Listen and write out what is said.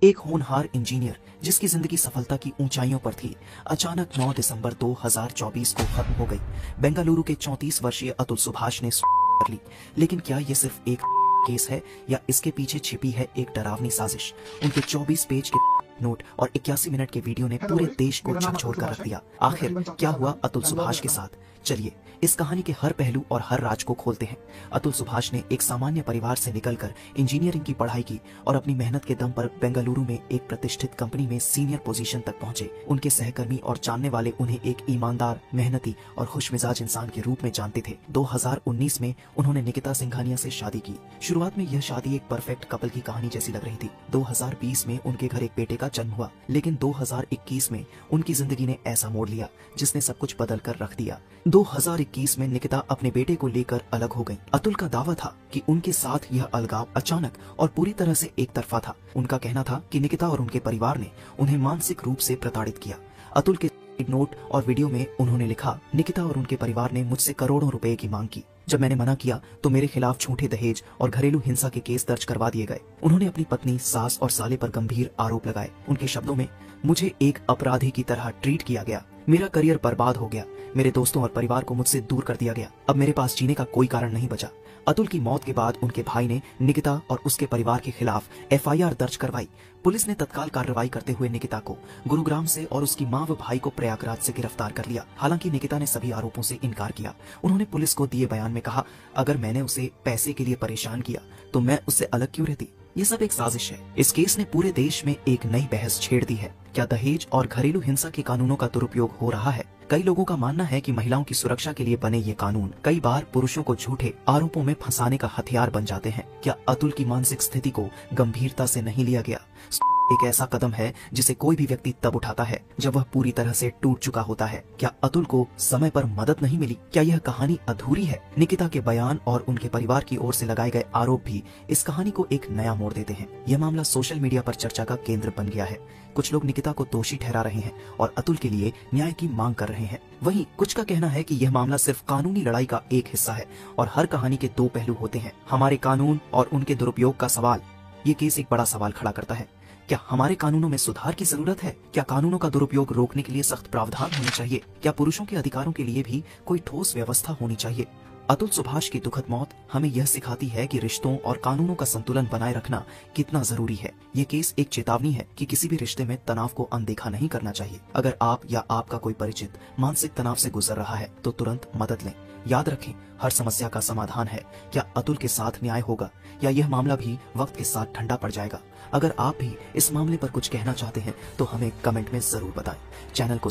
एक होनहार इंजीनियर जिसकी जिंदगी सफलता की ऊंचाइयों पर थी, अचानक 9 दिसंबर 2024 को खत्म हो गई। बेंगलुरु के 34 वर्षीय अतुल सुभाष ने कर ली। लेकिन क्या ये सिर्फ एक केस है या इसके पीछे छिपी है एक डरावनी साजिश? उनके 24 पेज के नोट और 81 मिनट के वीडियो ने पूरे देश को झकझोर कर रख दिया। आखिर क्या हुआ अतुल सुभाष के साथ? चलिए इस कहानी के हर पहलू और हर राज को खोलते हैं। अतुल सुभाष ने एक सामान्य परिवार से निकलकर इंजीनियरिंग की पढ़ाई की और अपनी मेहनत के दम पर बेंगलुरु में एक प्रतिष्ठित कंपनी में सीनियर पोजीशन तक पहुंचे। उनके सहकर्मी और जानने वाले उन्हें एक ईमानदार, मेहनती और खुशमिजाज इंसान के रूप में जानते थे। 2019 में उन्होंने निकिता सिंघानिया से शादी की। शुरुआत में यह शादी एक परफेक्ट कपल की कहानी जैसी लग रही थी। 2020 में उनके घर एक बेटे का जन्म हुआ, लेकिन 2021 में उनकी जिंदगी ने ऐसा मोड़ लिया जिसने सब कुछ बदल कर रख दिया। 2021 में निकिता अपने बेटे को लेकर अलग हो गई। अतुल का दावा था कि उनके साथ यह अलगाव अचानक और पूरी तरह से एक तरफा था। उनका कहना था कि निकिता और उनके परिवार ने उन्हें मानसिक रूप से प्रताड़ित किया। अतुल के नोट और वीडियो में उन्होंने लिखा, निकिता और उनके परिवार ने मुझसे करोड़ों रुपए की मांग की। जब मैंने मना किया तो मेरे खिलाफ झूठे दहेज और घरेलू हिंसा के केस दर्ज करवा दिए गए। उन्होंने अपनी पत्नी, सास और साले पर गंभीर आरोप लगाए। उनके शब्दों में, मुझे एक अपराधी की तरह ट्रीट किया गया। मेरा करियर बर्बाद हो गया। मेरे दोस्तों और परिवार को मुझसे दूर कर दिया गया। अब मेरे पास जीने का कोई कारण नहीं बचा। अतुल की मौत के बाद उनके भाई ने निकिता और उसके परिवार के खिलाफ FIR दर्ज करवाई। पुलिस ने तत्काल कार्रवाई करते हुए निकिता को गुरुग्राम से और उसकी मां व भाई को प्रयागराज से गिरफ्तार कर लिया। हालांकि निकिता ने सभी आरोपों से इनकार किया। उन्होंने पुलिस को दिए बयान में कहा, अगर मैंने उसे पैसे के लिए परेशान किया तो मैं उससे अलग क्यों रहती? ये सब एक साजिश है। इस केस ने पूरे देश में एक नई बहस छेड़ दी है। क्या दहेज और घरेलू हिंसा के कानूनों का दुरुपयोग हो रहा है? कई लोगों का मानना है कि महिलाओं की सुरक्षा के लिए बने ये कानून कई बार पुरुषों को झूठे आरोपों में फंसाने का हथियार बन जाते हैं। क्या अतुल की मानसिक स्थिति को गंभीरता से नहीं लिया गया? एक ऐसा कदम है जिसे कोई भी व्यक्ति तब उठाता है जब वह पूरी तरह से टूट चुका होता है। क्या अतुल को समय पर मदद नहीं मिली? क्या यह कहानी अधूरी है? निकिता के बयान और उनके परिवार की ओर से लगाए गए आरोप भी इस कहानी को एक नया मोड़ देते हैं। यह मामला सोशल मीडिया पर चर्चा का केंद्र बन गया है। कुछ लोग निकिता को दोषी ठहरा रहे हैं और अतुल के लिए न्याय की मांग कर रहे हैं। वहीं कुछ का कहना है कि यह मामला सिर्फ कानूनी लड़ाई का एक हिस्सा है और हर कहानी के दो पहलू होते हैं। हमारे कानून और उनके दुरुपयोग का सवाल। ये केस एक बड़ा सवाल खड़ा करता है। क्या हमारे कानूनों में सुधार की जरूरत है? क्या कानूनों का दुरुपयोग रोकने के लिए सख्त प्रावधान होने चाहिए? क्या पुरुषों के अधिकारों के लिए भी कोई ठोस व्यवस्था होनी चाहिए? अतुल सुभाष की दुखद मौत हमें यह सिखाती है कि रिश्तों और कानूनों का संतुलन बनाए रखना कितना जरूरी है। ये केस एक चेतावनी है कि किसी भी रिश्ते में तनाव को अनदेखा नहीं करना चाहिए। अगर आप या आपका कोई परिचित मानसिक तनाव से गुजर रहा है तो तुरंत मदद लें। याद रखें, हर समस्या का समाधान है। क्या अतुल के साथ न्याय होगा या यह मामला भी वक्त के साथ ठंडा पड़ जाएगा? अगर आप भी इस मामले पर कुछ कहना चाहते हैं तो हमें कमेंट में जरूर बताएं। चैनल को